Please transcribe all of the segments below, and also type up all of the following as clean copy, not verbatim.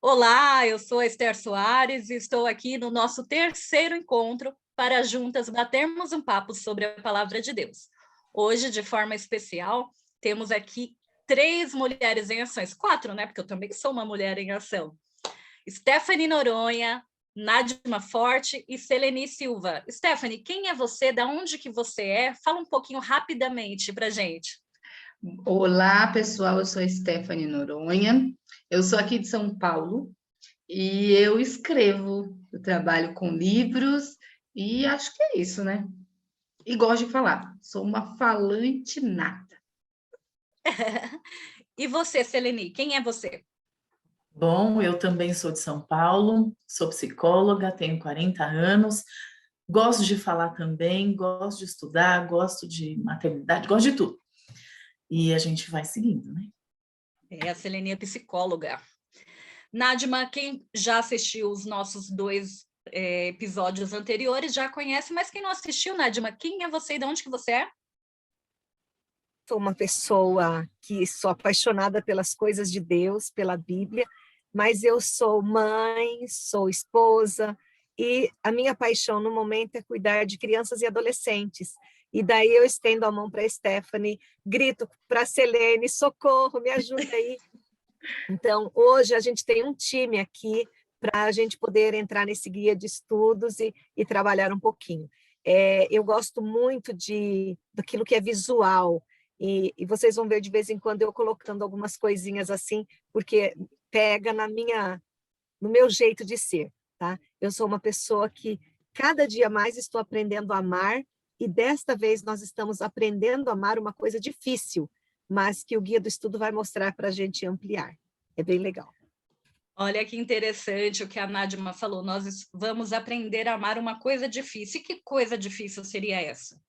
Olá, eu sou a Esther Soares e estou aqui no nosso terceiro encontro para juntas batermos um papo sobre a palavra de Deus. Hoje, de forma especial, temos aqui 3 mulheres em ações, 4, né? Porque eu também sou uma mulher em ação. Stephanie Noronha, Nádima Forte e Seleni Silva. Stephanie, quem é você? Da onde que você é? Fala um pouquinho rapidamente para a gente. Olá, pessoal, eu sou a Stephanie Noronha, eu sou aqui de São Paulo e eu escrevo, eu trabalho com livros e acho que é isso, né? E gosto de falar, sou uma falante nata. E você, Seleni, quem é você? Bom, eu também sou de São Paulo, sou psicóloga, tenho 40 anos, gosto de falar também, gosto de estudar, gosto de maternidade, gosto de tudo. E a gente vai seguindo, né? A Seleni é psicóloga. Nádima, quem já assistiu os nossos 2 episódios anteriores já conhece, mas quem não assistiu, Nádima, quem é você e de onde que você é? Sou uma pessoa que sou apaixonada pelas coisas de Deus, pela Bíblia, mas eu sou mãe, sou esposa, e a minha paixão no momento é cuidar de crianças e adolescentes. E daí eu estendo a mão para a Stephanie, grito para a Selene, socorro, me ajuda aí. Então, hoje a gente tem um time aqui para a gente poder entrar nesse guia de estudos e trabalhar um pouquinho. Eu gosto muito daquilo que é visual, e vocês vão ver de vez em quando eu colocando algumas coisinhas assim, porque pega no meu jeito de ser, tá? Eu sou uma pessoa que cada dia mais estou aprendendo a amar, e desta vez nós estamos aprendendo a amar uma coisa difícil, mas que o guia do estudo vai mostrar para a gente ampliar. É bem legal. Olha que interessante o que a Nádima falou. Nós vamos aprender a amar uma coisa difícil. E que coisa difícil seria essa?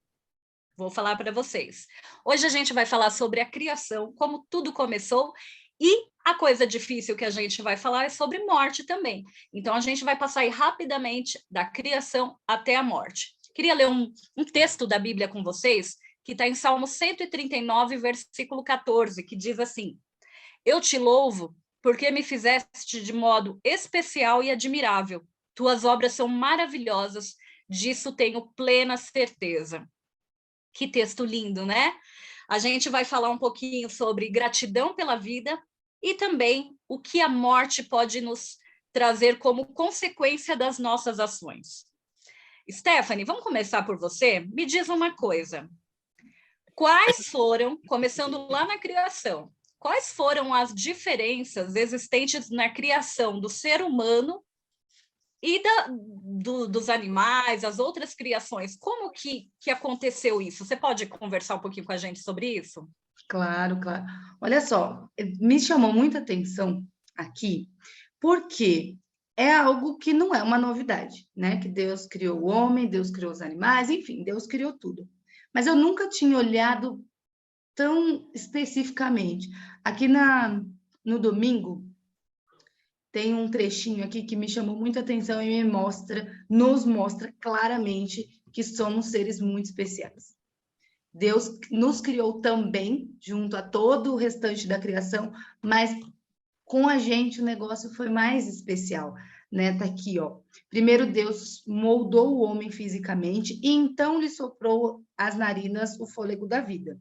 Vou falar para vocês. Hoje a gente vai falar sobre a criação, como tudo começou, e a coisa difícil que a gente vai falar é sobre morte também. Então a gente vai passar aí rapidamente da criação até a morte. Queria ler um texto da Bíblia com vocês, que está em Salmo 139, versículo 14, que diz assim: Eu te louvo porque me fizeste de modo especial e admirável. Tuas obras são maravilhosas, disso tenho plena certeza. Que texto lindo, né? A gente vai falar um pouquinho sobre gratidão pela vida e também o que a morte pode nos trazer como consequência das nossas ações. Stephanie, vamos começar por você? Me diz uma coisa. Quais foram, começando lá na criação, quais foram as diferenças existentes na criação do ser humano e dos animais, as outras criações? Como que aconteceu isso? Você pode conversar um pouquinho com a gente sobre isso? Claro, claro. Olha só, me chamou muita atenção aqui, porque é algo que não é uma novidade, né? Que Deus criou o homem, Deus criou os animais, enfim, Deus criou tudo. Mas eu nunca tinha olhado tão especificamente. Aqui no domingo, tem um trechinho aqui que me chamou muita atenção e nos mostra claramente que somos seres muito especiais. Deus nos criou também, junto a todo o restante da criação, mas com a gente o negócio foi mais especial, né? Tá aqui, ó. Primeiro Deus moldou o homem fisicamente e então lhe soprou às narinas o fôlego da vida.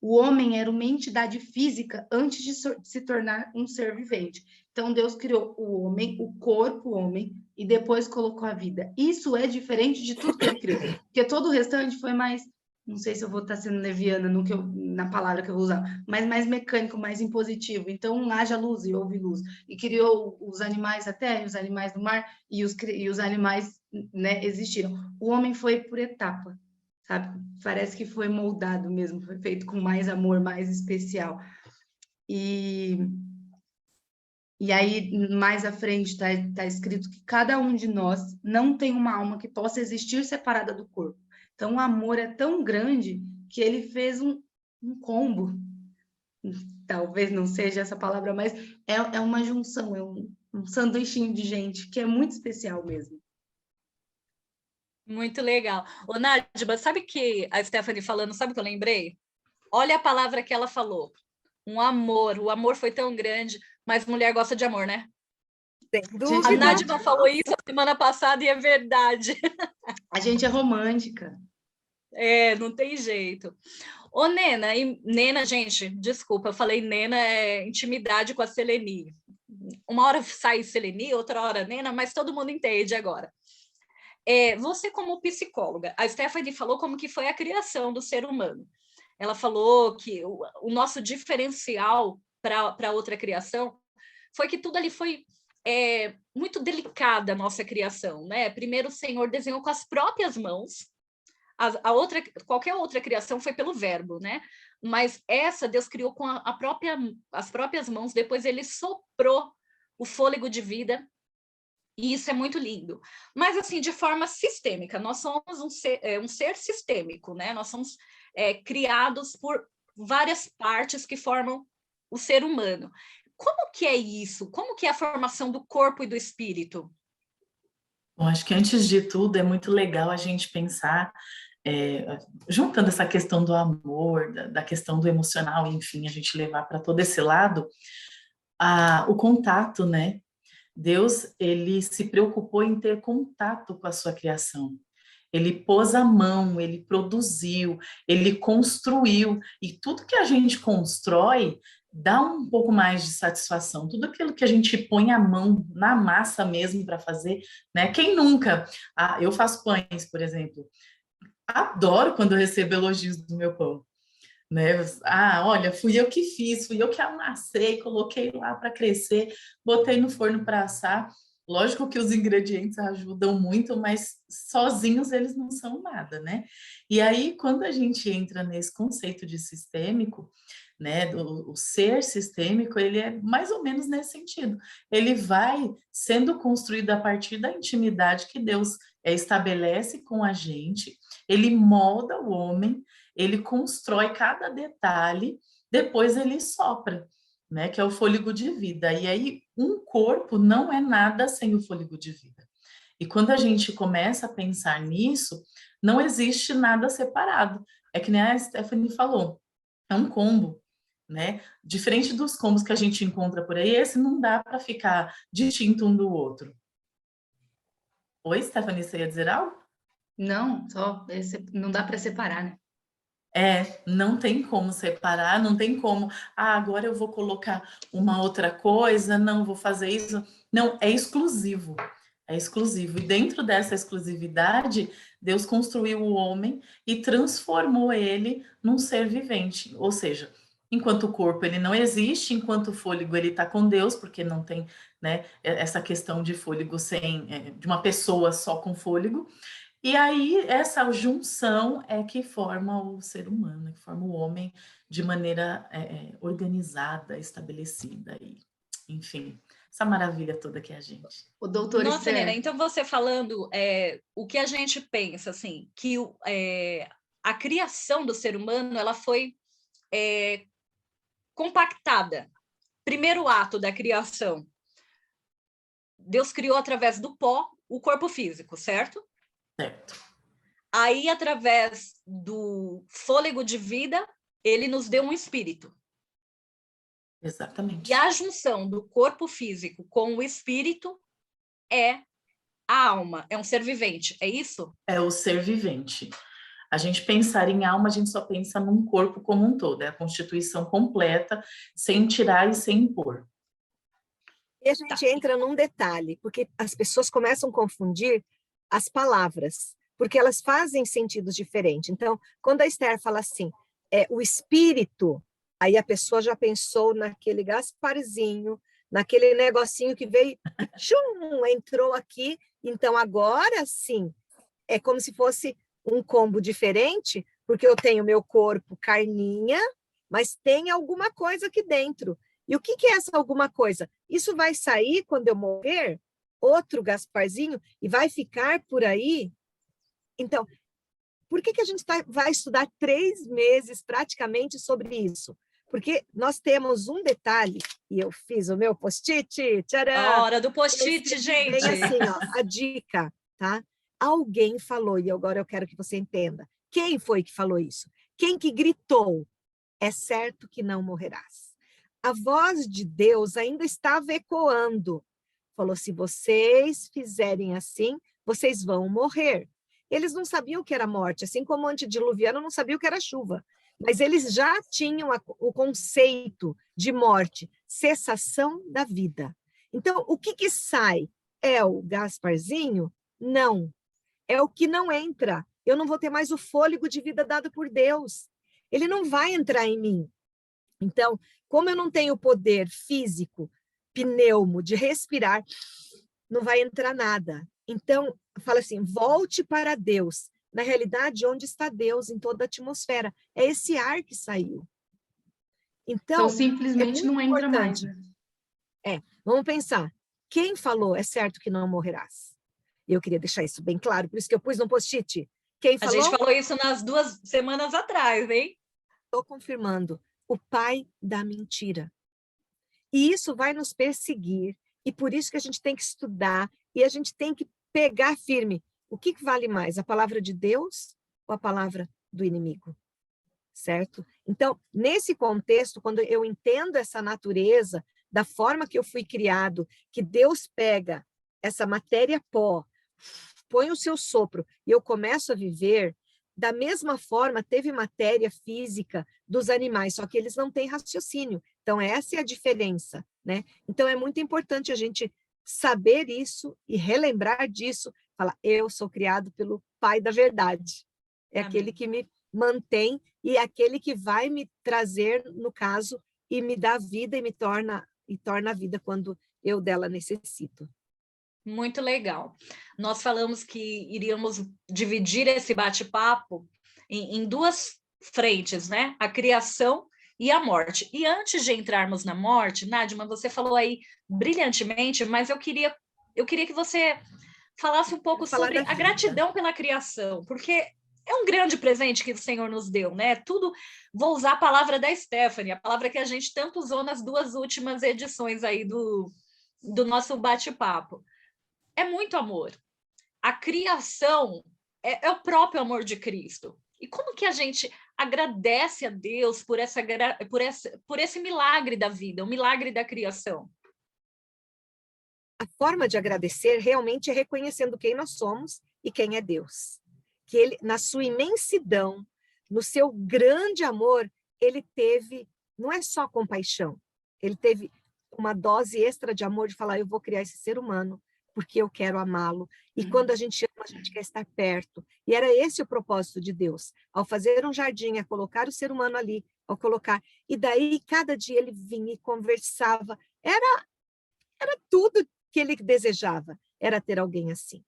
O homem era uma entidade física antes de se tornar um ser vivente. Então, Deus criou o homem, o corpo homem, e depois colocou a vida. Isso é diferente de tudo que ele criou, porque todo o restante foi mais, não sei se eu vou estar sendo leviana na palavra que eu vou usar, mas mais mecânico, mais impositivo. Então, haja luz e houve luz. E criou os animais da terra, os animais do mar, e os animais, né, existiram. O homem foi por etapa, sabe? Parece que foi moldado mesmo, foi feito com mais amor, mais especial. E aí, mais à frente, tá escrito que cada um de nós não tem uma alma que possa existir separada do corpo. Então, o amor é tão grande que ele fez um combo. Talvez não seja essa palavra, mas é uma junção, é um sanduichinho de gente que é muito especial mesmo. Muito legal. Ô, Nádima, sabe que a Stephanie falando, sabe o que eu lembrei? Olha a palavra que ela falou. Um amor. O amor foi tão grande, mas mulher gosta de amor, né? Sem A dúvida. Nádia falou isso a semana passada e é verdade. A gente é romântica. Não tem jeito. Ô, Nena, Nena, gente, desculpa, eu falei Nena, é intimidade com a Seleni. Uma hora sai Seleni, outra hora Nena, mas todo mundo entende agora. Você como psicóloga, a Stephanie falou como que foi a criação do ser humano. Ela falou que o nosso diferencial para outra criação foi que tudo ali foi muito delicada a nossa criação, né? Primeiro o Senhor desenhou com as próprias mãos, qualquer outra criação foi pelo verbo, né? Mas essa Deus criou com as próprias mãos, depois ele soprou o fôlego de vida, e isso é muito lindo. Mas, assim, de forma sistêmica, nós somos um ser sistêmico, né? Nós somos criados por várias partes que formam o ser humano. Como que é isso? Como que é a formação do corpo e do espírito? Bom, acho que antes de tudo é muito legal a gente pensar, juntando essa questão do amor, da questão do emocional, enfim, a gente levar para todo esse lado, o contato, né? Deus, ele se preocupou em ter contato com a sua criação. Ele pôs a mão, ele produziu, ele construiu, e tudo que a gente constrói dá um pouco mais de satisfação. Tudo aquilo que a gente põe a mão na massa mesmo para fazer, né? Quem nunca? Eu faço pães, por exemplo. Adoro quando eu recebo elogios do meu pão, né? Olha, fui eu que fiz, fui eu que amassei, coloquei lá para crescer, botei no forno para assar. Lógico que os ingredientes ajudam muito, mas sozinhos eles não são nada, né? E aí, quando a gente entra nesse conceito de sistêmico, né, o ser sistêmico, ele é mais ou menos nesse sentido. Ele vai sendo construído a partir da intimidade que Deus estabelece com a gente, ele molda o homem, ele constrói cada detalhe, depois ele sopra, né, que é o fôlego de vida. E aí, um corpo não é nada sem o fôlego de vida. E quando a gente começa a pensar nisso, não existe nada separado. É que nem a Stephanie falou, é um combo, né? Diferente dos combos que a gente encontra por aí, esse não dá para ficar distinto um do outro. Oi, Stephanie, você ia dizer algo? Não, não dá para separar, né? Não tem como separar, não tem como, agora eu vou colocar uma outra coisa, não vou fazer isso. Não, é exclusivo, é exclusivo. E dentro dessa exclusividade, Deus construiu o homem e transformou ele num ser vivente. Ou seja, enquanto o corpo ele não existe, enquanto o fôlego ele está com Deus, porque não tem, né, essa questão de fôlego de uma pessoa só com fôlego. E aí, essa junção é que forma o ser humano, que forma o homem de maneira organizada, estabelecida, e, enfim, essa maravilha toda que é a gente. O doutor Nossa, Esther... Nena, então você falando o que a gente pensa, assim, que a criação do ser humano, ela foi compactada. Primeiro ato da criação, Deus criou através do pó o corpo físico, certo? Certo. Aí, através do fôlego de vida, ele nos deu um espírito. Exatamente. E a junção do corpo físico com o espírito é a alma, é um ser vivente, é isso? É o ser vivente. A gente pensar em alma, a gente só pensa num corpo como um todo, é a constituição completa, sem tirar e sem impor. E a gente entra num detalhe, porque as pessoas começam a confundir as palavras, porque elas fazem sentidos diferentes. Então, quando a Esther fala assim, o espírito, aí a pessoa já pensou naquele Gasparzinho, naquele negocinho que veio, tchum, entrou aqui. Então, agora sim, é como se fosse um combo diferente, porque eu tenho meu corpo carninha, mas tem alguma coisa aqui dentro. E o que é essa alguma coisa? Isso vai sair quando eu morrer, outro Gasparzinho, e vai ficar por aí? Então, por que a gente vai estudar 3 meses praticamente sobre isso? Porque nós temos um detalhe, e eu fiz o meu post-it, tcharam! A hora do post-it, gente! Bem assim, ó, a dica, tá? Alguém falou, e agora eu quero que você entenda. Quem foi que falou isso? Quem que gritou? É certo que não morrerás. A voz de Deus ainda estava ecoando, Falou, se vocês fizerem assim, vocês vão morrer. Eles não sabiam o que era morte, assim como o antediluviano não sabia o que era chuva. Mas eles já tinham o conceito de morte, cessação da vida. Então, o que sai? É o Gasparzinho? Não. É o que não entra. Eu não vou ter mais o fôlego de vida dado por Deus. Ele não vai entrar em mim. Então, como eu não tenho poder físico, pneumo, de respirar, não vai entrar nada. Então, fala assim, volte para Deus. Na realidade, onde está Deus em toda a atmosfera? É esse ar que saiu. Então, simplesmente não entra mais. Vamos pensar. Quem falou, é certo que não morrerás? Eu queria deixar isso bem claro, por isso que eu pus no post-it. Quem falou? A gente falou isso nas 2 semanas atrás, hein? Estou confirmando. O pai da mentira. E isso vai nos perseguir, e por isso que a gente tem que estudar, e a gente tem que pegar firme. O que vale mais, a palavra de Deus ou a palavra do inimigo? Certo? Então, nesse contexto, quando eu entendo essa natureza, da forma que eu fui criado, que Deus pega essa matéria pó, põe o seu sopro, e eu começo a viver, da mesma forma, teve matéria física dos animais, só que eles não têm raciocínio. Então, essa é a diferença, né? Então, é muito importante a gente saber isso e relembrar disso, falar, eu sou criado pelo Pai da verdade. É Amém. Aquele que me mantém e é aquele que vai me trazer, no caso, e me dá vida e torna a vida quando eu dela necessito. Muito legal. Nós falamos que iríamos dividir esse bate-papo em 2 frentes, né? A criação e a morte. E antes de entrarmos na morte, Nádima, você falou aí brilhantemente, mas eu queria que você falasse um pouco sobre a gratidão pela criação, porque é um grande presente que o Senhor nos deu, né? Tudo, vou usar a palavra da Stephanie, a palavra que a gente tanto usou nas 2 últimas edições aí do nosso bate-papo. É muito amor. A criação é o próprio amor de Cristo. E como que a gente agradece a Deus por esse milagre da vida, o milagre da criação? A forma de agradecer realmente é reconhecendo quem nós somos e quem é Deus. Que ele, na sua imensidão, no seu grande amor, ele teve, não é só compaixão, ele teve uma dose extra de amor de falar, eu vou criar esse ser humano, porque eu quero amá-lo. E quando a gente ama, a gente quer estar perto. E era esse o propósito de Deus. Ao fazer um jardim, a colocar o ser humano ali, ao colocar. E daí, cada dia ele vinha e conversava. Era tudo que ele desejava, era ter alguém assim.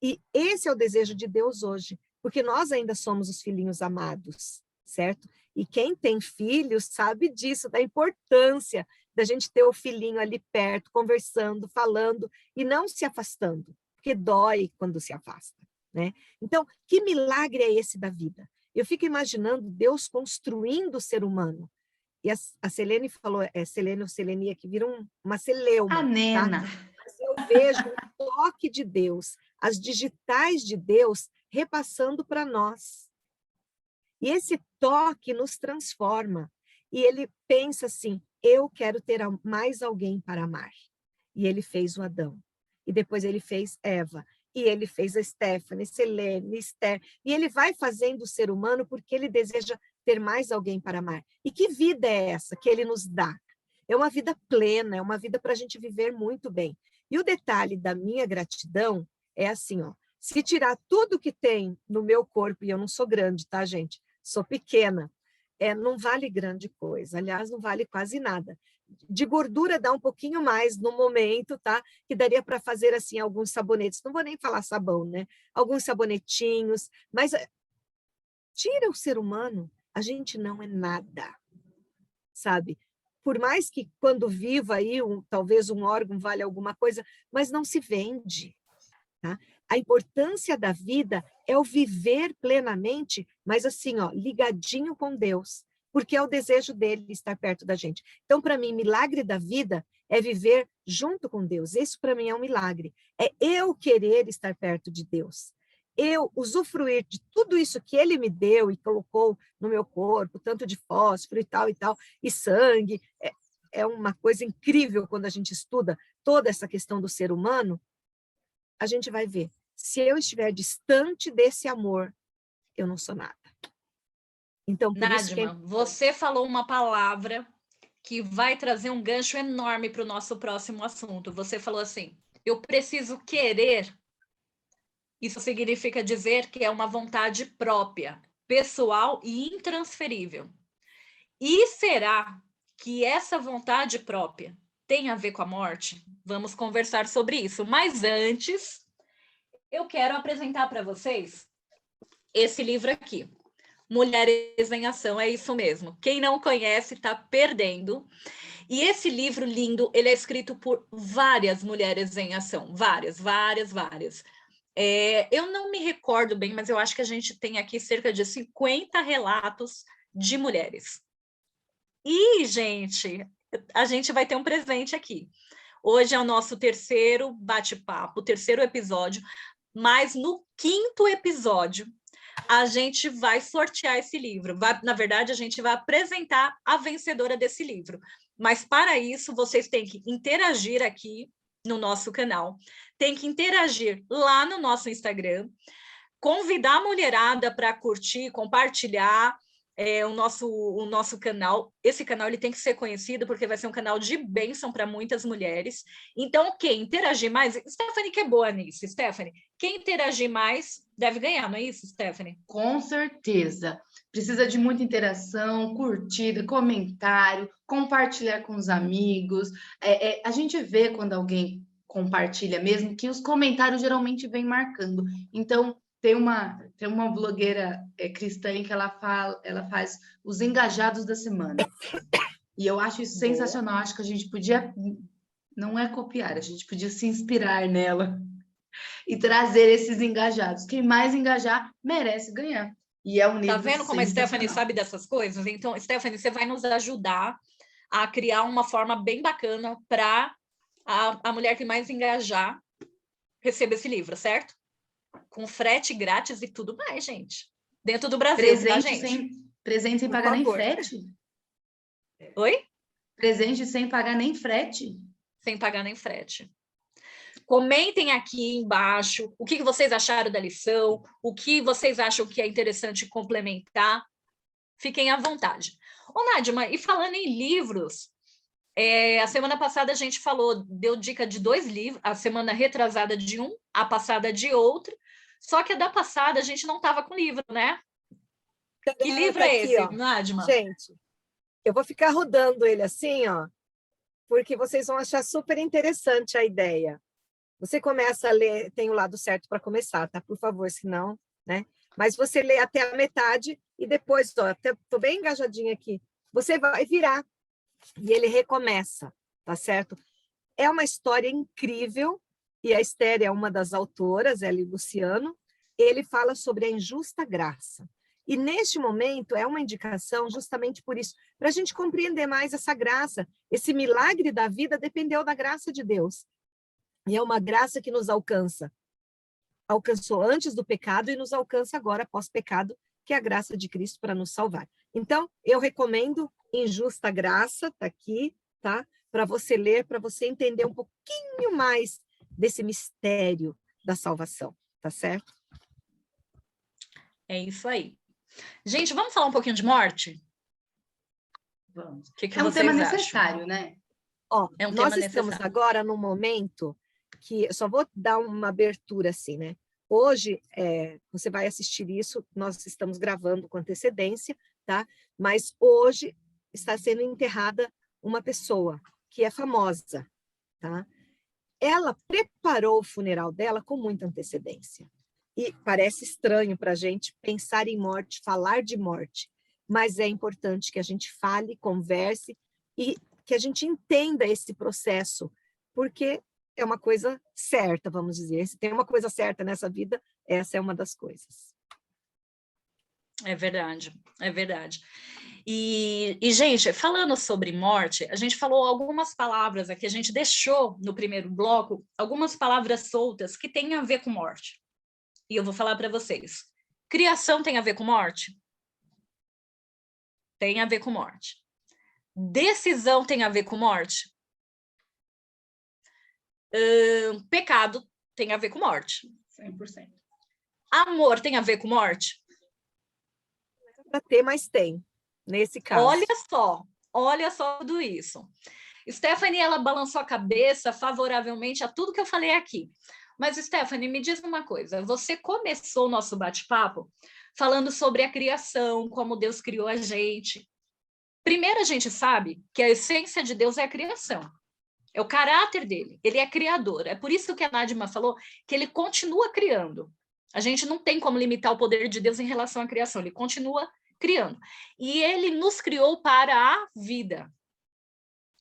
E esse é o desejo de Deus hoje, porque nós ainda somos os filhinhos amados, certo? E quem tem filhos sabe disso, da importância da gente ter o filhinho ali perto, conversando, falando, e não se afastando, porque dói quando se afasta, né? Então, que milagre é esse da vida? Eu fico imaginando Deus construindo o ser humano. E a Selene falou, Selene ou Selenia, que vira uma celeuma. A Nena. Tá? Mas eu vejo o toque de Deus, as digitais de Deus repassando para nós. E esse toque nos transforma. E ele pensa assim, eu quero ter mais alguém para amar. E ele fez o Adão. E depois ele fez Eva. E ele fez a Stephanie, Selene, Esther. E ele vai fazendo o ser humano porque ele deseja ter mais alguém para amar. E que vida é essa que ele nos dá? É uma vida plena, é uma vida para a gente viver muito bem. E o detalhe da minha gratidão é assim, ó, se tirar tudo que tem no meu corpo, e eu não sou grande, tá, gente? Sou pequena, não vale grande coisa, aliás, não vale quase nada. De gordura dá um pouquinho mais no momento, tá? Que daria para fazer, assim, alguns sabonetes. Não vou nem falar sabão, né? Alguns sabonetinhos, mas tira o ser humano, a gente não é nada, sabe? Por mais que quando viva aí, talvez um órgão vale alguma coisa, mas não se vende, tá? A importância da vida é o viver plenamente, mas assim, ó, ligadinho com Deus, porque é o desejo dele estar perto da gente. Então, para mim, milagre da vida é viver junto com Deus. Isso para mim é um milagre. É eu querer estar perto de Deus. Eu usufruir de tudo isso que ele me deu e colocou no meu corpo, tanto de fósforo e tal, e sangue. é uma coisa incrível quando a gente estuda toda essa questão do ser humano, a gente vai ver. Se eu estiver distante desse amor, eu não sou nada. Então, por isso que Nádima, você falou uma palavra que vai trazer um gancho enorme para o nosso próximo assunto. Você falou assim, eu preciso querer. Isso significa dizer que é uma vontade própria, pessoal e intransferível. E será que essa vontade própria tem a ver com a morte? Vamos conversar sobre isso. Mas antes, eu quero apresentar para vocês esse livro aqui. Mulheres em Ação, é isso mesmo. Quem não conhece está perdendo. E esse livro lindo, ele é escrito por várias mulheres em ação. Várias. Eu não me recordo bem, mas eu acho que a gente tem aqui cerca de 50 relatos de mulheres. E, gente, a gente vai ter um presente aqui. Hoje é o nosso terceiro bate-papo, terceiro episódio, mas no quinto episódio, a gente vai sortear esse livro. Na verdade, a gente vai apresentar a vencedora desse livro. Mas, para isso, vocês têm que interagir aqui no nosso canal, tem que interagir lá no nosso Instagram, convidar a mulherada para curtir, compartilhar o nosso canal. Esse canal ele tem que ser conhecido porque vai ser um canal de bênção para muitas mulheres. Então, quem interagir mais... Stephanie que é boa nisso, Stephanie. Quem interagir mais deve ganhar, não é isso, Stephanie? Com certeza. Precisa de muita interação, curtida, comentário, compartilhar com os amigos. A gente vê quando alguém compartilha mesmo que os comentários geralmente vêm marcando. Então, tem uma blogueira cristã que ela faz os engajados da semana. E eu acho isso sensacional. Acho que a gente podia, não é copiar, a gente podia se inspirar nela e trazer esses engajados. Quem mais engajar merece ganhar. E é um livro Tá vendo como a Stephanie sabe dessas coisas? Então, Stephanie, você vai nos ajudar a criar uma forma bem bacana para a mulher que mais engajar receber esse livro, certo? Com frete grátis e tudo mais, gente. Dentro do Brasil, tá, gente? Presente sem pagar nem frete? Oi? Presente sem pagar nem frete? Sem pagar nem frete. Comentem aqui embaixo o que vocês acharam da lição, o que vocês acham que é interessante complementar. Fiquem à vontade. Ô, Nádima, e falando em livros, a semana passada a gente deu dica de 2 livros, a semana retrasada de um, a passada de outro, só que a da passada a gente não estava com livro, né? Que livro é esse, ó, Nádima? Gente, eu vou ficar rodando ele assim, ó, porque vocês vão achar super interessante a ideia. Você começa a ler, tem o lado certo para começar, tá? Por favor, senão, né? Mas você lê até a metade e depois, ó, tô bem engajadinha aqui, você vai virar e ele recomeça, tá certo? É uma história incrível e a Esther é uma das autoras, ela e o Luciano. Ele fala sobre a injusta graça. E neste momento é uma indicação justamente por isso, para a gente compreender mais essa graça, esse milagre da vida dependeu da graça de Deus. E é uma graça que nos alcança. Alcançou antes do pecado e nos alcança agora, pós-pecado, que é a graça de Cristo para nos salvar. Então, eu recomendo Injusta Graça, tá aqui, tá? Para você ler, para você entender um pouquinho mais desse mistério da salvação, tá certo? É isso aí. Gente, vamos falar um pouquinho de morte? Vamos. Que é um tema acham? necessário, né? Ó, é um nós tema estamos necessário. agora num momento que, só vou dar uma abertura assim, né? Hoje, você vai assistir isso, nós estamos gravando com antecedência, tá? Mas hoje está sendo enterrada uma pessoa que é famosa, tá? Ela preparou o funeral dela com muita antecedência. E parece estranho para a gente pensar em morte, falar de morte, mas é importante que a gente fale, converse e que a gente entenda esse processo, porque é uma coisa certa, vamos dizer. Se tem uma coisa certa nessa vida, essa é uma das coisas. É verdade, é verdade. E, gente, falando sobre morte, a gente falou algumas palavras aqui, a gente deixou no primeiro bloco algumas palavras soltas que têm a ver com morte. E eu vou falar para vocês. Criação tem a ver com morte? Tem a ver com morte. Decisão tem a ver com morte? Pecado tem a ver com morte. 100%. Amor tem a ver com morte? Para ter, mas tem, nesse caso. Olha só tudo isso. Stephanie, ela balançou a cabeça favoravelmente a tudo que eu falei aqui. Mas, Stephanie, me diz uma coisa. Você começou o nosso bate-papo falando sobre a criação, como Deus criou a gente. Primeiro, a gente sabe que a essência de Deus é a criação. É o caráter dele. Ele é criador. É por isso que a Nadima falou que ele continua criando. A gente não tem como limitar o poder de Deus em relação à criação. Ele continua criando. E ele nos criou para a vida.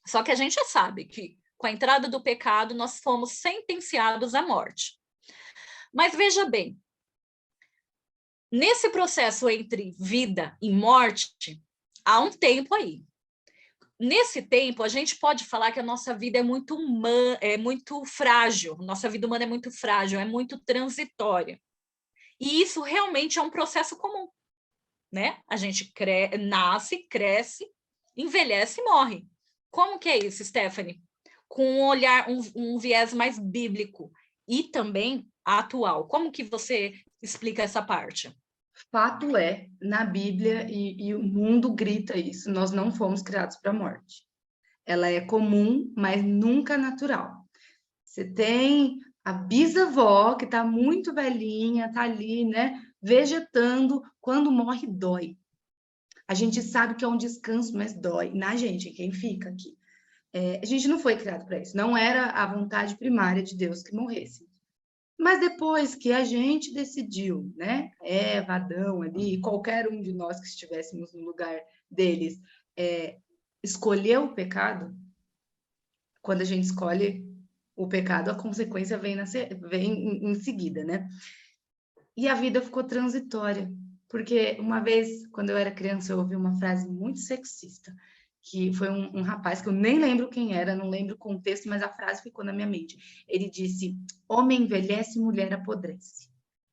Só que a gente sabe que, com a entrada do pecado, nós fomos sentenciados à morte. Mas veja bem, nesse processo entre vida e morte, há um tempo aí. Nesse tempo, a gente pode falar que a nossa vida é muito frágil, nossa vida humana é muito frágil, é muito transitória. E isso realmente é um processo comum, né? A gente nasce, cresce, envelhece e morre. Como que é isso, Stephanie? Com um olhar, um viés mais bíblico e também atual. Como que você explica essa parte? Fato é, na Bíblia, e o mundo grita isso, nós não fomos criados para a morte. Ela é comum, mas nunca natural. Você tem a bisavó, que está muito velhinha, está ali, né, vegetando, quando morre, dói. A gente sabe que é um descanso, mas dói na gente, quem fica aqui. A gente não foi criado para isso, não era a vontade primária de Deus que morresse. Mas depois que a gente decidiu, né, Eva, Adão ali, qualquer um de nós que estivéssemos no lugar deles, escolheu o pecado, quando a gente escolhe o pecado, a consequência vem em seguida, né? E a vida ficou transitória, porque uma vez, quando eu era criança, eu ouvi uma frase muito sexista, que foi um rapaz que eu nem lembro quem era, não lembro o contexto, mas a frase ficou na minha mente. Ele disse: homem envelhece, mulher apodrece.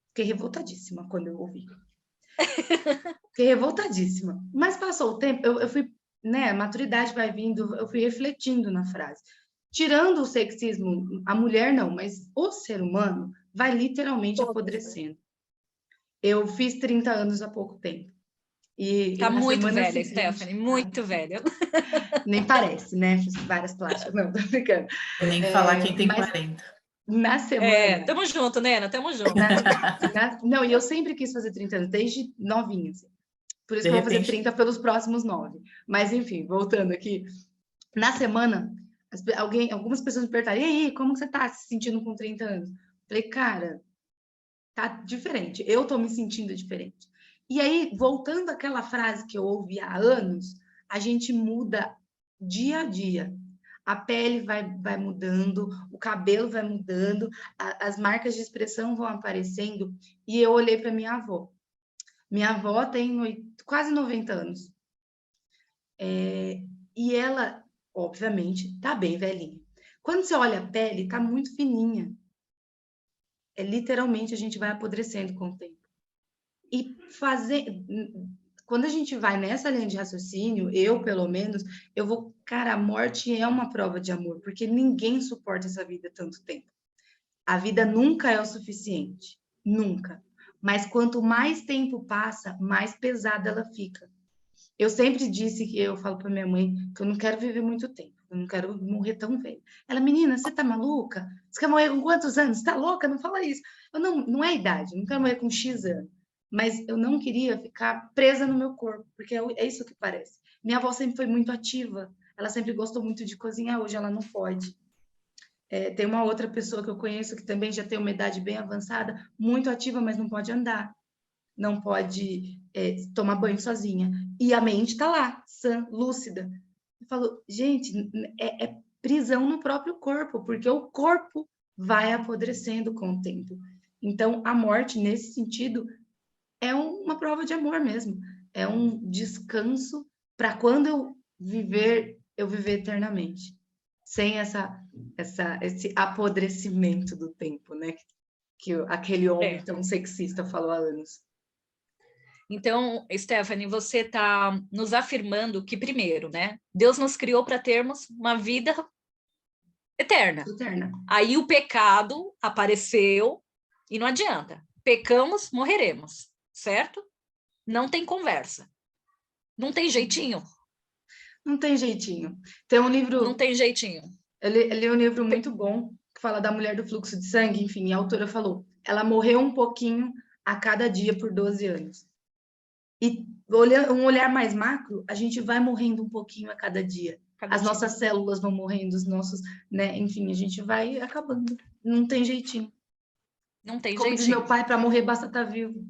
Fiquei revoltadíssima quando eu ouvi. Fiquei revoltadíssima. Mas passou o tempo, eu fui, né, a maturidade vai vindo, eu fui refletindo na frase. Tirando o sexismo, a mulher não, mas o ser humano vai literalmente apodrecendo. Eu fiz 30 anos há pouco tempo. Tá muito velha, seguinte, Stephanie, muito velha. Nem parece, né? Fiz várias plásticas. Não, tô brincando. Nem falar quem tem 40. Na semana... Tamo junto, Nena, tamo junto. Não, e eu sempre quis fazer 30 anos, desde novinha. Assim. Por isso que eu vou fazer 30 pelos próximos 9. Mas, enfim, voltando aqui. Na semana, algumas pessoas me perguntaram: e aí, como que você tá se sentindo com 30 anos? Falei, cara, tá diferente. Eu tô me sentindo diferente. E aí, voltando àquela frase que eu ouvi há anos, a gente muda dia a dia. A pele vai mudando, o cabelo vai mudando, as marcas de expressão vão aparecendo. E eu olhei para minha avó. Minha avó tem quase 90 anos. E ela, obviamente, tá bem velhinha. Quando você olha a pele, tá muito fininha. Literalmente, a gente vai apodrecendo com o tempo. E quando a gente vai nessa linha de raciocínio, eu, pelo menos, eu vou... Cara, a morte é uma prova de amor, porque ninguém suporta essa vida tanto tempo. A vida nunca é o suficiente. Nunca. Mas quanto mais tempo passa, mais pesada ela fica. Eu sempre disse que eu falo para minha mãe que eu não quero viver muito tempo. Eu não quero morrer tão velha. Ela, menina, você tá maluca? Você quer morrer com quantos anos? Você tá louca? Não fala isso. Eu não é idade. Eu não quero morrer com X anos. Mas eu não queria ficar presa no meu corpo, porque é isso que parece. Minha avó sempre foi muito ativa. Ela sempre gostou muito de cozinhar. Hoje ela não pode. Tem uma outra pessoa que eu conheço que também já tem uma idade bem avançada, muito ativa, mas não pode andar. Não pode tomar banho sozinha. E a mente está lá, sã, lúcida. Eu falo, gente, é prisão no próprio corpo, porque o corpo vai apodrecendo com o tempo. Então, a morte, nesse sentido, é uma prova de amor mesmo. É um descanso para quando eu viver eternamente. Sem esse apodrecimento do tempo, né? Que aquele homem tão sexista falou há anos. Então, Stephanie, você está nos afirmando que, primeiro, né, Deus nos criou para termos uma vida eterna. Eterna. Aí o pecado apareceu e não adianta. Pecamos, morreremos, certo? Não tem conversa. Não tem jeitinho? Não tem jeitinho. Tem um livro, Não tem jeitinho. eu li um livro muito bom que fala da mulher do fluxo de sangue, enfim, e a autora falou, ela morreu um pouquinho a cada dia por 12 anos. E um olhar mais macro, a gente vai morrendo um pouquinho a cada dia. Cada As dia. nossas células vão morrendo, os nossos, né? Enfim, a gente vai acabando. Não tem jeitinho. Não tem Como diz jeitinho. meu pai, para morrer basta estar vivo.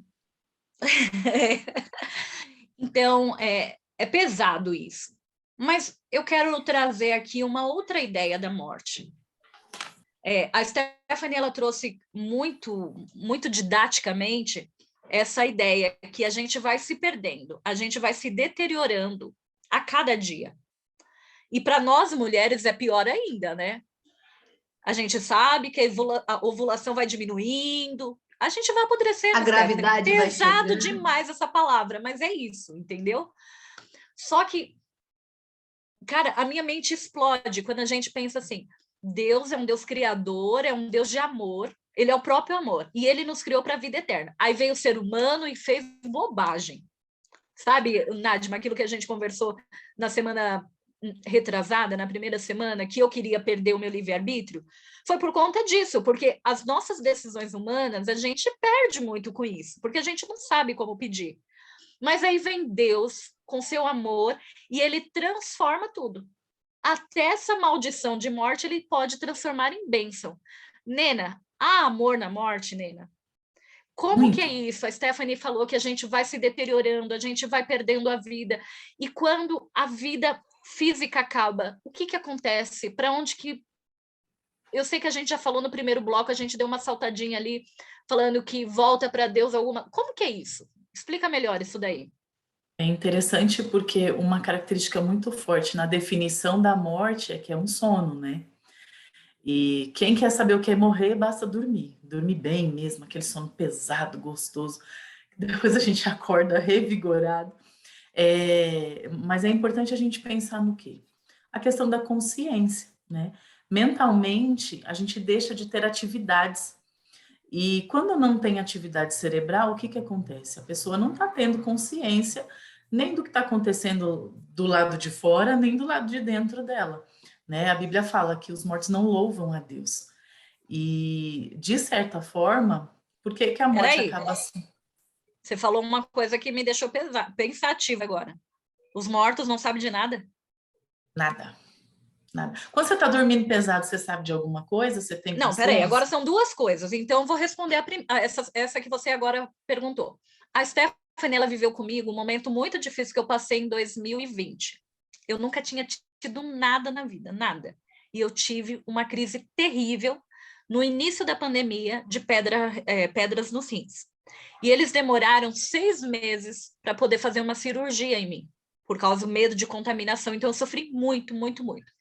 Então, é pesado isso. Mas eu quero trazer aqui uma outra ideia da morte. A Stephanie, ela trouxe muito, muito didaticamente essa ideia que a gente vai se perdendo, a gente vai se deteriorando a cada dia. E para nós mulheres é pior ainda, né? A gente sabe que a ovulação vai diminuindo, a gente vai apodrecendo. A gravidade vai pesado chegando. demais essa palavra, mas é isso, entendeu? Só que, cara, a minha mente explode quando a gente pensa assim, Deus é um Deus criador, é um Deus de amor, ele é o próprio amor, e ele nos criou para a vida eterna. Aí veio o ser humano e fez bobagem. Sabe, Nádia, aquilo que a gente conversou na semana retrasada, na primeira semana, que eu queria perder o meu livre-arbítrio, foi por conta disso, porque as nossas decisões humanas, a gente perde muito com isso, porque a gente não sabe como pedir. Mas aí vem Deus com seu amor e ele transforma tudo. Até essa maldição de morte ele pode transformar em bênção. Nena, há amor na morte, Nena? Como Muito. que é isso? A Stephanie falou que a gente vai se deteriorando, a gente vai perdendo a vida. E quando a vida física acaba, o que acontece? Para onde que... Eu sei que a gente já falou no primeiro bloco, a gente deu uma saltadinha ali, falando que volta para Deus alguma... Como que é isso? Explica melhor isso daí. É interessante porque uma característica muito forte na definição da morte é que é um sono, né? E quem quer saber o que é morrer, basta dormir. Dormir bem mesmo, aquele sono pesado, gostoso. Depois a gente acorda revigorado. Mas é importante a gente pensar no quê? A questão da consciência, né? Mentalmente, a gente deixa de ter atividades. E quando não tem atividade cerebral, o que acontece? A pessoa não está tendo consciência nem do que está acontecendo do lado de fora, nem do lado de dentro dela. Né? A Bíblia fala que os mortos não louvam a Deus. E, de certa forma, por que a morte acaba assim? Você falou uma coisa que me deixou pensativa agora. Os mortos não sabem de nada? Nada. Nada. Quando você está dormindo pesado, você sabe de alguma coisa? Você tem Não, consciência? peraí, agora são duas coisas. Então, eu vou responder essa que você agora perguntou. A Stephanie, ela viveu comigo um momento muito difícil que eu passei em 2020. Eu nunca tinha tido nada na vida, nada. E eu tive uma crise terrível no início da pandemia de pedras nos rins. E eles demoraram 6 meses para poder fazer uma cirurgia em mim, por causa do medo de contaminação. Então, eu sofri muito, muito, muito.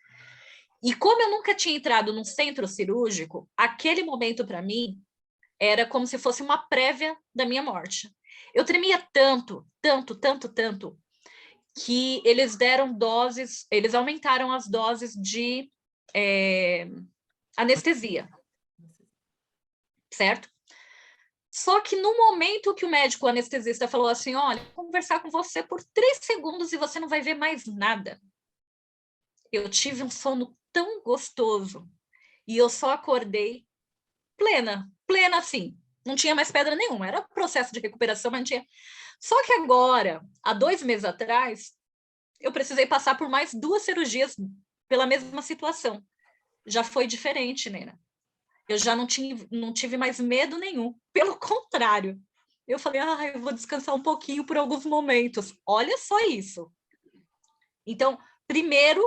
E como eu nunca tinha entrado num centro cirúrgico, aquele momento para mim era como se fosse uma prévia da minha morte. Eu tremia tanto, tanto, tanto, tanto, que eles deram doses, eles aumentaram as doses de anestesia, certo? Só que no momento que o médico anestesista falou assim, olha, vou conversar com você por 3 segundos e você não vai ver mais nada. Eu tive um sono tão gostoso e eu só acordei plena assim. Não tinha mais pedra nenhuma, era processo de recuperação, mas não tinha. Só que agora, há 2 meses atrás, eu precisei passar por mais 2 cirurgias pela mesma situação. Já foi diferente, Nena. Eu já não tive mais medo nenhum. Pelo contrário. Eu falei, eu vou descansar um pouquinho por alguns momentos. Olha só isso. Então, primeiro,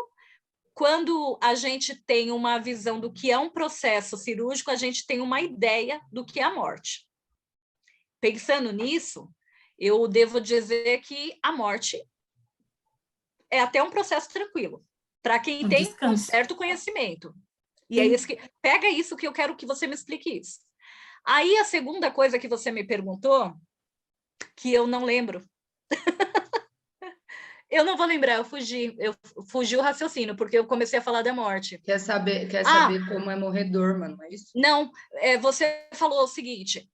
quando a gente tem uma visão do que é um processo cirúrgico, a gente tem uma ideia do que é a morte. Pensando nisso, eu devo dizer que a morte é até um processo tranquilo, para quem tem um certo conhecimento. E é isso que... Pega isso que eu quero que você me explique isso. Aí, a segunda coisa que você me perguntou que eu não lembro. Eu não vou lembrar, eu fugi o raciocínio, porque eu comecei a falar da morte. Quer saber como é morredor, mano, é isso? Não, você falou o seguinte,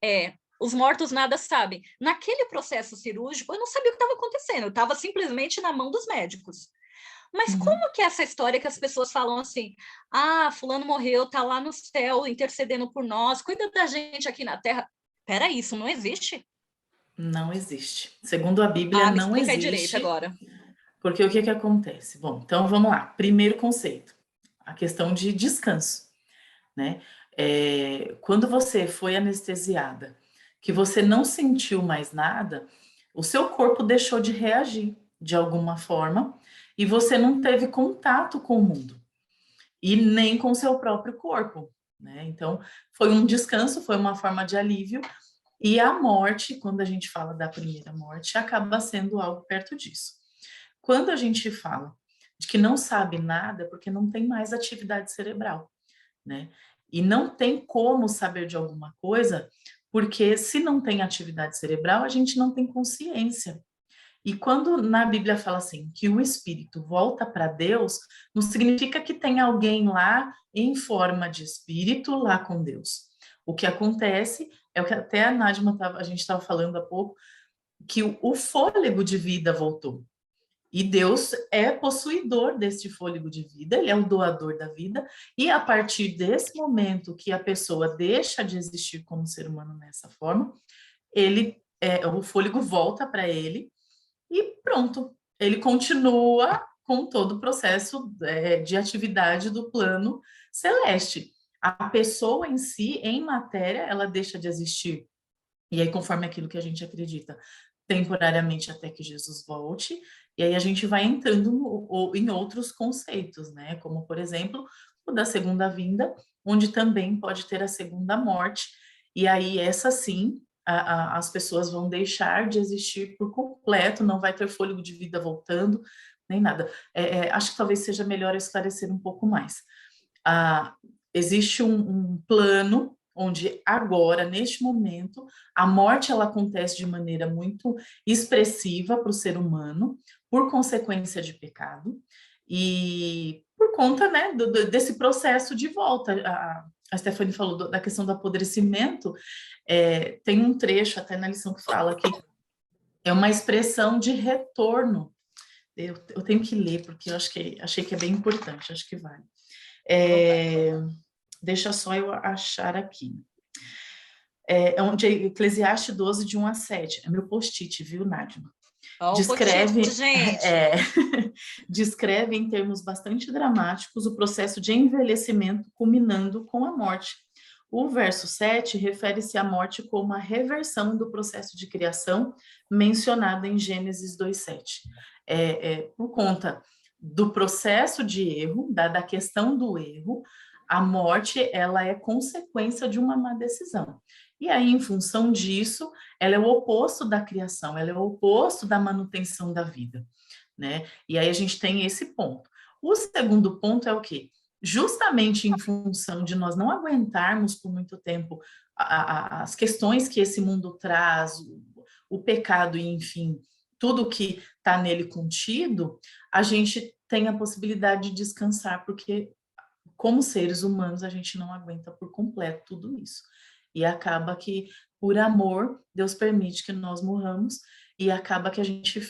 os mortos nada sabem. Naquele processo cirúrgico, eu não sabia o que estava acontecendo, eu estava simplesmente na mão dos médicos. Mas como que é essa história que as pessoas falam assim, fulano morreu, tá lá no céu intercedendo por nós, cuida da gente aqui na Terra. Peraí, isso não existe? Não existe. Segundo a Bíblia, Me não explica aí existe. direito agora. Porque o que acontece? Bom, então vamos lá. Primeiro conceito, a questão de descanso, né? Quando você foi anestesiada, que você não sentiu mais nada, o seu corpo deixou de reagir de alguma forma e você não teve contato com o mundo e nem com o seu próprio corpo, né? Então, foi um descanso, foi uma forma de alívio e a morte, quando a gente fala da primeira morte, acaba sendo algo perto disso. Quando a gente fala de que não sabe nada, é porque não tem mais atividade cerebral, né? E não tem como saber de alguma coisa, porque se não tem atividade cerebral, a gente não tem consciência. E quando na Bíblia fala assim, que o espírito volta para Deus, não significa que tem alguém lá em forma de espírito lá com Deus. O que acontece é o que até a gente estava falando há pouco, que o fôlego de vida voltou. E Deus é possuidor deste fôlego de vida, ele é o doador da vida, e a partir desse momento que a pessoa deixa de existir como ser humano nessa forma, o fôlego volta para ele e pronto, ele continua com todo o processo de atividade do plano celeste. A pessoa em si, em matéria, ela deixa de existir. E aí, conforme aquilo que a gente acredita, temporariamente até que Jesus volte, e aí a gente vai entrando em outros conceitos, né? Como, por exemplo, o da segunda vinda, onde também pode ter a segunda morte, e aí essa sim, as pessoas vão deixar de existir por completo, não vai ter fôlego de vida voltando, nem nada. Acho que talvez seja melhor esclarecer um pouco mais. Existe um plano onde agora, neste momento, a morte ela acontece de maneira muito expressiva para o ser humano, por consequência de pecado, e por conta, né, desse processo de volta. A Stephanie falou da questão do apodrecimento, tem um trecho até na lição que fala que é uma expressão de retorno. Eu tenho que ler, porque eu achei que é bem importante, acho que vale. Deixa só eu achar aqui. Onde é Eclesiastes 12, de 1 a 7. É meu post-it, viu, Nádia? Descreve, gente. Descreve em termos bastante dramáticos o processo de envelhecimento culminando com a morte. O verso 7 refere-se à morte como a reversão do processo de criação mencionado em Gênesis 2:7. Por conta do processo de erro, da questão do erro, a morte ela é consequência de uma má decisão. E aí, em função disso, ela é o oposto da criação, ela é o oposto da manutenção da vida, né? E aí a gente tem esse ponto. O segundo ponto é o quê? Justamente em função de nós não aguentarmos por muito tempo as questões que esse mundo traz, o pecado e, enfim, tudo que está nele contido, a gente tem a possibilidade de descansar, porque como seres humanos, a gente não aguenta por completo tudo isso. E acaba que, por amor, Deus permite que nós morramos e acaba que a gente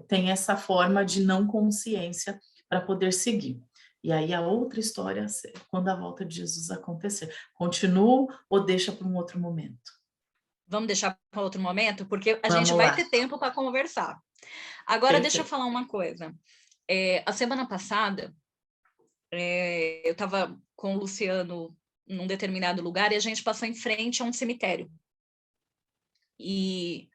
tem essa forma de não consciência para poder seguir. E aí a outra história, quando a volta de Jesus acontecer. Continua ou deixa para um outro momento? Vamos deixar para outro momento? Porque a gente vai ter tempo para conversar. Agora, Perfeito. deixa eu falar uma coisa. A semana passada, eu estava com o Luciano num determinado lugar e a gente passou em frente a um cemitério. E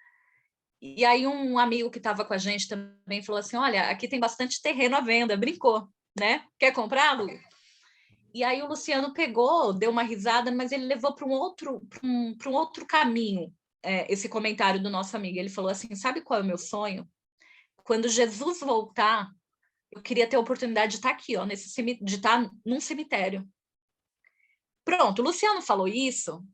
aí um amigo que estava com a gente também falou assim, olha, aqui tem bastante terreno à venda, brincou, né? Quer comprar, Lu? E aí o Luciano pegou, deu uma risada, mas ele levou para um outro caminho esse comentário do nosso amigo. Ele falou assim, sabe qual é o meu sonho? Quando Jesus voltar, eu queria ter a oportunidade de estar aqui, ó, de estar num cemitério. Pronto, o Luciano falou isso,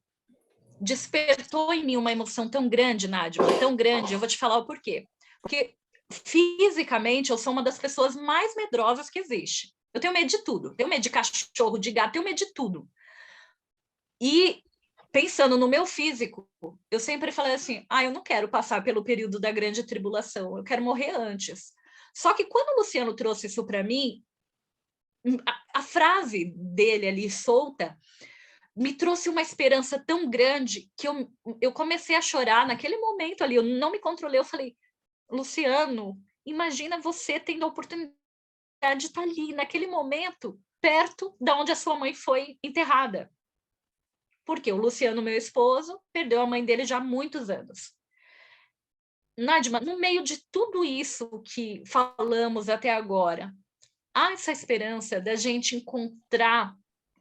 despertou em mim uma emoção tão grande, Nádia, tão grande. Eu vou te falar o porquê. Porque fisicamente eu sou uma das pessoas mais medrosas que existe. Eu tenho medo de tudo. Tenho medo de cachorro, de gato, tenho medo de tudo. E pensando no meu físico, eu sempre falei assim, eu não quero passar pelo período da grande tribulação, eu quero morrer antes. Só que quando o Luciano trouxe isso para mim, a frase dele ali solta me trouxe uma esperança tão grande que eu comecei a chorar naquele momento ali, eu não me controlei, eu falei, Luciano, imagina você tendo a oportunidade de estar ali, naquele momento, perto de onde a sua mãe foi enterrada. Porque o Luciano, meu esposo, perdeu a mãe dele já há muitos anos. Nádia, no meio de tudo isso que falamos até agora, há essa esperança da gente encontrar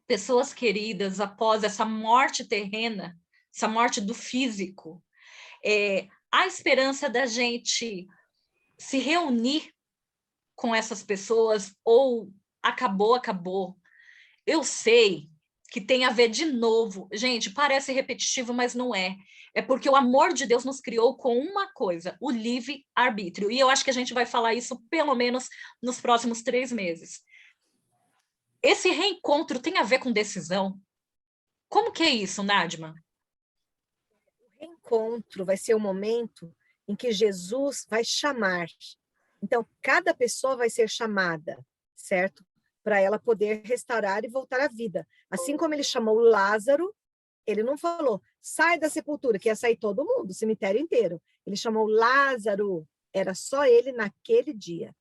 pessoas queridas após essa morte terrena, essa morte do físico. Há esperança da gente se reunir com essas pessoas ou acabou. Eu sei que tem a ver de novo. Gente, parece repetitivo, mas não é. É porque o amor de Deus nos criou com uma coisa, o livre-arbítrio. E eu acho que a gente vai falar isso pelo menos nos próximos 3 meses. Esse reencontro tem a ver com decisão? Como que é isso, Nadma? O reencontro vai ser o momento em que Jesus vai chamar. Então, cada pessoa vai ser chamada, certo? Para ela poder restaurar e voltar à vida. Assim como ele chamou Lázaro, ele não falou, sai da sepultura, que ia sair todo mundo, o cemitério inteiro. Ele chamou Lázaro, era só ele naquele dia.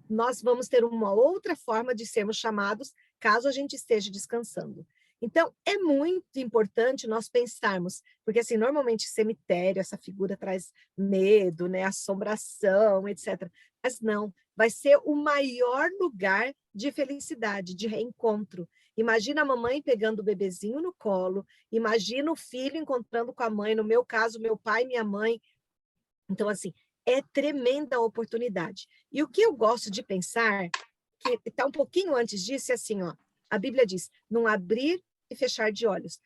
Nós vamos ter uma outra forma de sermos chamados, caso a gente esteja descansando. Então, é muito importante nós pensarmos, porque assim, normalmente cemitério, essa figura traz medo, né, assombração, etc. Mas não, vai ser o maior lugar de felicidade, de reencontro. Imagina a mamãe pegando o bebezinho no colo, imagina o filho encontrando com a mãe, no meu caso, meu pai e minha mãe. Então, assim, é tremenda oportunidade. E o que eu gosto de pensar, que está um pouquinho antes disso, é assim, ó, a Bíblia diz, não abrir e fechar de olhos.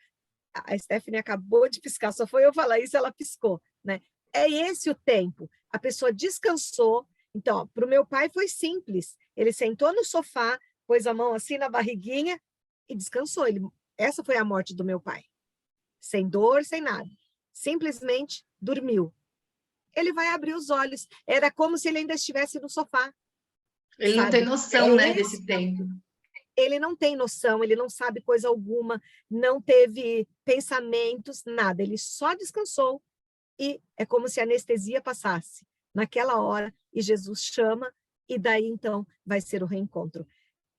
A Stephanie acabou de piscar, só foi eu falar isso, ela piscou, né? É esse o tempo. A pessoa descansou. Então, para o meu pai foi simples. Ele sentou no sofá, pôs a mão assim na barriguinha e descansou. Essa foi a morte do meu pai. Sem dor, sem nada. Simplesmente dormiu. Ele vai abrir os olhos. Era como se ele ainda estivesse no sofá. Ele não tem noção, né, desse tempo. Ele não tem noção, ele não sabe coisa alguma, não teve pensamentos, nada. Ele só descansou e é como se a anestesia passasse naquela hora e Jesus chama e daí então vai ser o reencontro.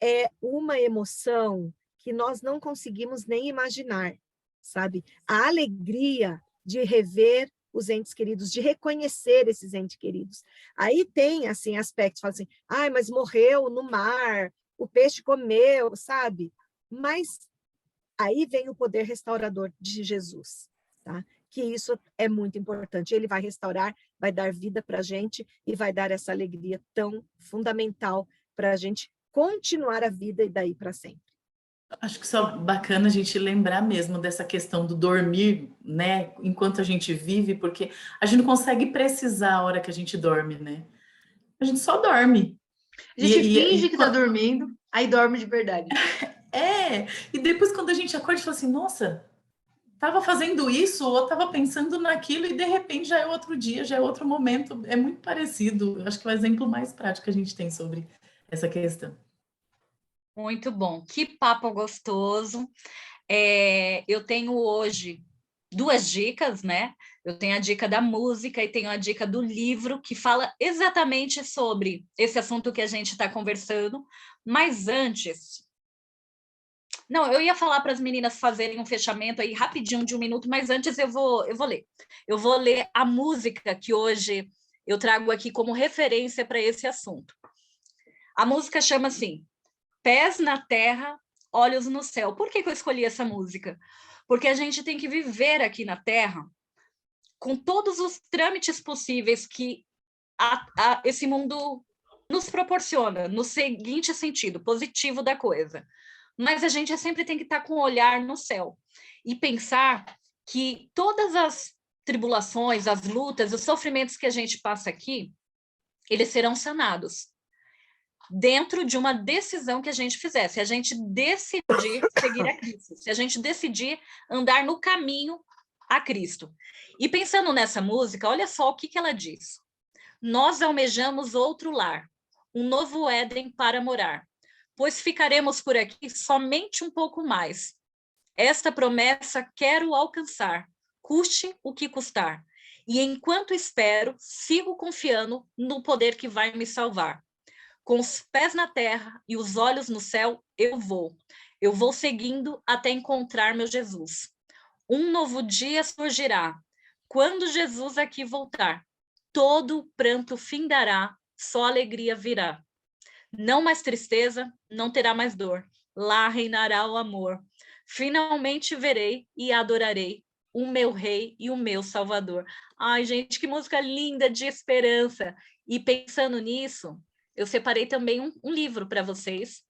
É uma emoção que nós não conseguimos nem imaginar, sabe? A alegria de rever os entes queridos, de reconhecer esses entes queridos. Aí tem, assim, aspectos, fala assim, mas morreu no mar, o peixe comeu, sabe? Mas aí vem o poder restaurador de Jesus, tá? Que isso é muito importante. Ele vai restaurar, vai dar vida para a gente e vai dar essa alegria tão fundamental para a gente continuar a vida e daí para sempre. Acho que só bacana a gente lembrar mesmo dessa questão do dormir, né, enquanto a gente vive, porque a gente não consegue precisar a hora que a gente dorme, né? A gente só dorme. A gente finge que tá dormindo, aí dorme de verdade. E depois quando a gente acorda, a gente fala assim, nossa, tava fazendo isso, ou tava pensando naquilo, e de repente já é outro dia, já é outro momento, é muito parecido. Acho que é o exemplo mais prático que a gente tem sobre essa questão. Muito bom, que papo gostoso. Eu tenho hoje 2 dicas, né? Eu tenho a dica da música e tenho a dica do livro, que fala exatamente sobre esse assunto que a gente está conversando. Mas antes... Não, eu ia falar para as meninas fazerem um fechamento aí rapidinho de 1 minuto, mas antes eu vou ler. Eu vou ler a música que hoje eu trago aqui como referência para esse assunto. A música chama assim, Pés na Terra, Olhos no Céu. Por que eu escolhi essa música? Porque a gente tem que viver aqui na Terra com todos os trâmites possíveis que esse mundo nos proporciona, no seguinte sentido, positivo da coisa. Mas a gente sempre tem que estar com o olhar no céu e pensar que todas as tribulações, as lutas, os sofrimentos que a gente passa aqui, eles serão sanados dentro de uma decisão que a gente fizer. Se a gente decidir seguir a Cristo, se a gente decidir andar no caminho a Cristo. E pensando nessa música, olha só o que ela diz. Nós almejamos outro lar, um novo Éden para morar, pois ficaremos por aqui somente um pouco mais. Esta promessa quero alcançar, custe o que custar. E enquanto espero, sigo confiando no poder que vai me salvar. Com os pés na terra e os olhos no céu, eu vou. Eu vou seguindo até encontrar meu Jesus. Um novo dia surgirá. Quando Jesus aqui voltar, todo pranto findará, só alegria virá. Não mais tristeza, não terá mais dor. Lá reinará o amor. Finalmente verei e adorarei o meu rei e o meu salvador. Ai, gente, que música linda de esperança. E pensando nisso, eu separei também um livro para vocês,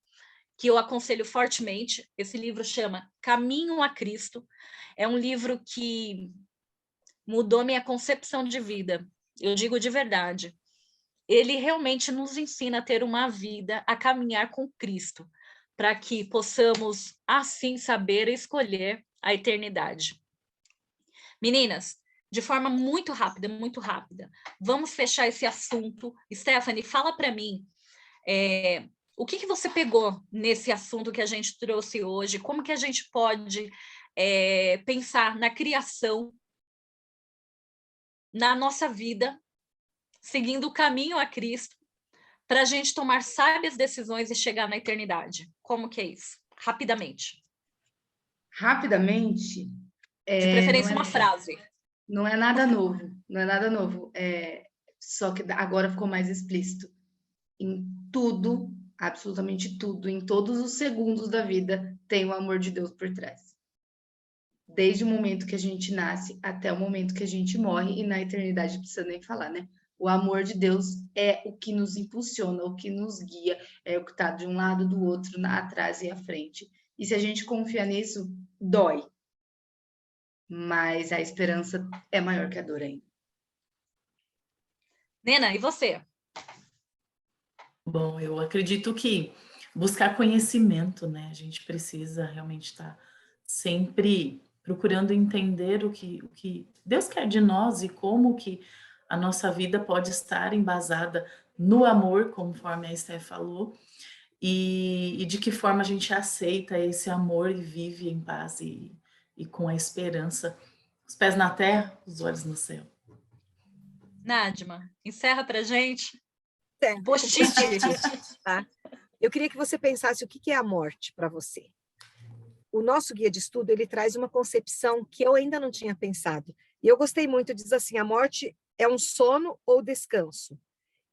que eu aconselho fortemente. Esse livro chama Caminho a Cristo. É um livro que mudou minha concepção de vida. Eu digo de verdade. Ele realmente nos ensina a ter uma vida, a caminhar com Cristo, para que possamos, assim, saber escolher a eternidade. Meninas, de forma muito rápida, vamos fechar esse assunto. Stephanie, fala para mim, o que você pegou nesse assunto que a gente trouxe hoje? Como que a gente pode pensar na criação, na nossa vida, seguindo o caminho a Cristo, para a gente tomar sábias decisões e chegar na eternidade? Como que é isso? Rapidamente. Rapidamente, De preferência, uma frase. não é nada novo, não é nada novo. Só que agora ficou mais explícito. Em tudo, absolutamente tudo, em todos os segundos da vida, tem o amor de Deus por trás. Desde o momento que a gente nasce até o momento que a gente morre, e na eternidade não precisa nem falar, né? O amor de Deus é o que nos impulsiona, o que nos guia, é o que está de um lado, do outro, atrás e à frente. E se a gente confia nisso, dói. Mas a esperança é maior que a dor ainda. Nena, e você? Bom, eu acredito que buscar conhecimento, né? A gente precisa realmente estar sempre procurando entender o que Deus quer de nós e como que a nossa vida pode estar embasada no amor, conforme a Esté falou, e de que forma a gente aceita esse amor e vive em paz e com a esperança, os pés na terra, os olhos no céu. Nádima, encerra pra gente. Post-it. Tá? Eu queria que você pensasse o que é a morte para você. O nosso guia de estudo, ele traz uma concepção que eu ainda não tinha pensado. E eu gostei muito, diz assim, a morte é um sono ou descanso.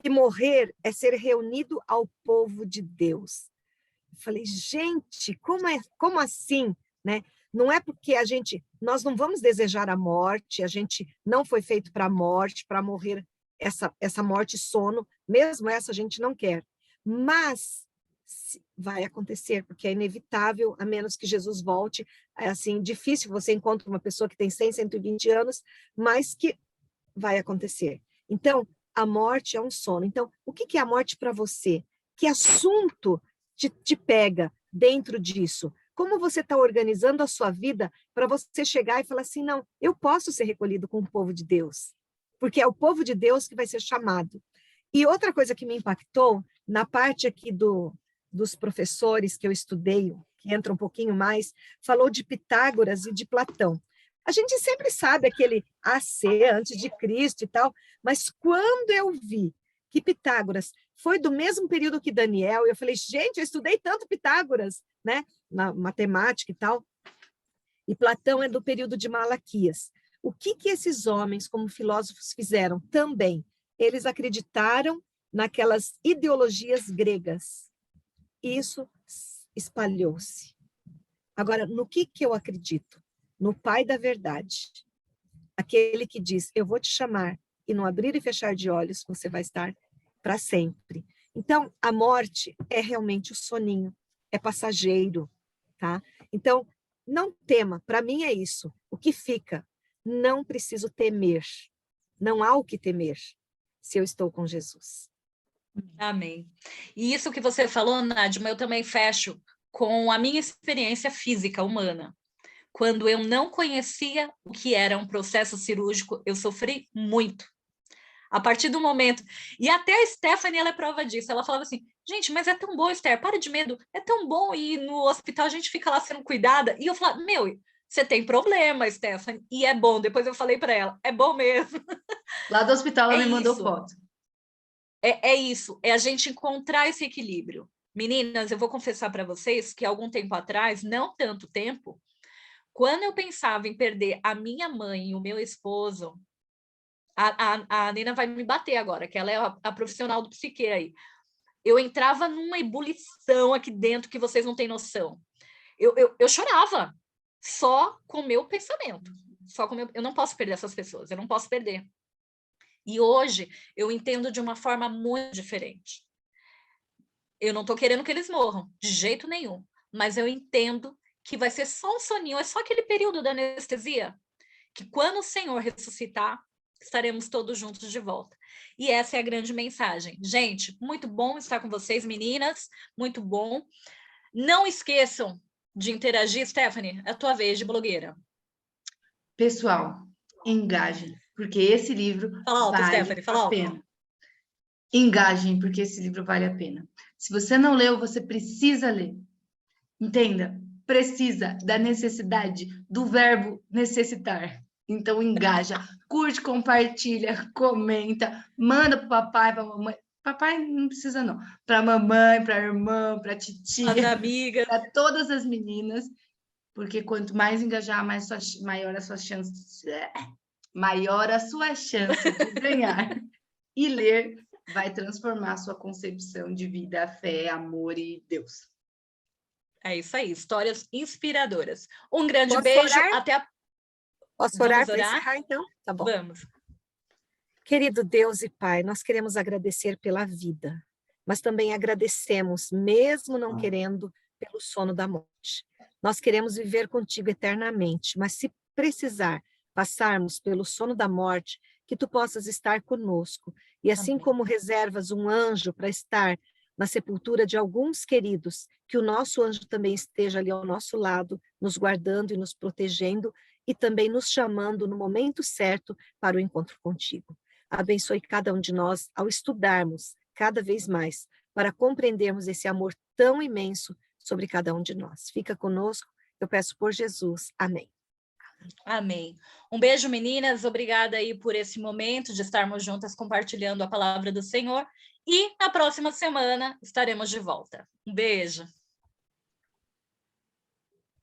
E morrer é ser reunido ao povo de Deus. Eu falei, gente, como assim? Né? Não é porque nós não vamos desejar a morte, a gente não foi feito para a morte, para morrer essa morte sono, mesmo essa a gente não quer. Mas vai acontecer, porque é inevitável, a menos que Jesus volte. É assim, difícil que você encontre uma pessoa que tem 100, 120 anos, mas que vai acontecer. Então, a morte é um sono. Então, o que é a morte para você? Que assunto te pega dentro disso? Como você está organizando a sua vida para você chegar e falar assim, não, eu posso ser recolhido com o povo de Deus, porque é o povo de Deus que vai ser chamado. E outra coisa que me impactou, na parte aqui dos professores que eu estudei, que entra um pouquinho mais, falou de Pitágoras e de Platão. A gente sempre sabe aquele AC, antes de Cristo e tal, mas quando eu vi que Pitágoras foi do mesmo período que Daniel, eu falei, gente, eu estudei tanto Pitágoras, né, na matemática e tal, e Platão é do período de Malaquias. O que esses homens, como filósofos, fizeram também? Eles acreditaram naquelas ideologias gregas. Isso espalhou-se. Agora, no que eu acredito? No Pai da verdade. Aquele que diz, eu vou te chamar, e no abrir e fechar de olhos, você vai estar para sempre. Então, a morte é realmente o soninho, é passageiro, tá? Então, não tema, para mim é isso. O que fica? Não preciso temer. Não há o que temer se eu estou com Jesus. Amém. E isso que você falou, Nádia, eu também fecho com a minha experiência física humana. Quando eu não conhecia o que era um processo cirúrgico, eu sofri muito. A partir do momento... E até a Stephanie, ela é prova disso. Ela falava assim, gente, mas é tão bom, Esther, para de medo. É tão bom ir no hospital, a gente fica lá sendo cuidada. E eu falava, meu, você tem problema, Stephanie. E é bom. Depois eu falei para ela, é bom mesmo. Lá do hospital ela me mandou isso. foto. É isso, é a gente encontrar esse equilíbrio. Meninas, eu vou confessar para vocês que algum tempo atrás, não tanto tempo, quando eu pensava em perder a minha mãe e o meu esposo, a Nina vai me bater agora, que ela é a profissional do psique aí. Eu entrava numa ebulição aqui dentro que vocês não têm noção. Eu chorava só com o meu pensamento. Eu não posso perder essas pessoas, eu não posso perder. E hoje eu entendo de uma forma muito diferente. Eu não estou querendo que eles morram, de jeito nenhum. Mas eu entendo que vai ser só um soninho, é só aquele período da anestesia, que quando o Senhor ressuscitar, estaremos todos juntos de volta. E essa é a grande mensagem. Gente, muito bom estar com vocês, meninas, muito bom. Não esqueçam de interagir. Stephanie, é a tua vez de blogueira. Pessoal, engajem, porque esse livro Fala alto, vale Stephanie, fala a alto. pena. Engajem, porque esse livro vale a pena. Se você não leu, você precisa ler. Entenda, precisa da necessidade do verbo necessitar. Então, engaja, curte, compartilha, comenta, manda para o papai, para a mamãe. Papai não precisa, não. Para a mamãe, para a irmã, para a titia, As amigas. para todas as meninas, porque quanto mais engajar, maior a sua chance de ganhar. E ler vai transformar a sua concepção de vida, fé, amor e Deus. É isso aí, histórias inspiradoras. Um grande Posso beijo, orar? até a... Posso orar para encerrar, então? Tá bom. Vamos. Querido Deus e Pai, nós queremos agradecer pela vida, mas também agradecemos, mesmo não querendo, pelo sono da morte. Nós queremos viver contigo eternamente, mas se precisar passarmos pelo sono da morte, que tu possas estar conosco. E assim Amém. como reservas um anjo para estar na sepultura de alguns queridos, que o nosso anjo também esteja ali ao nosso lado, nos guardando e nos protegendo, e também nos chamando no momento certo para o encontro contigo. Abençoe cada um de nós ao estudarmos cada vez mais, para compreendermos esse amor tão imenso sobre cada um de nós. Fica conosco, eu peço por Jesus. Amém. Amém. Um beijo, meninas. Obrigada aí por esse momento de estarmos juntas compartilhando a palavra do Senhor. E na próxima semana estaremos de volta. Um beijo.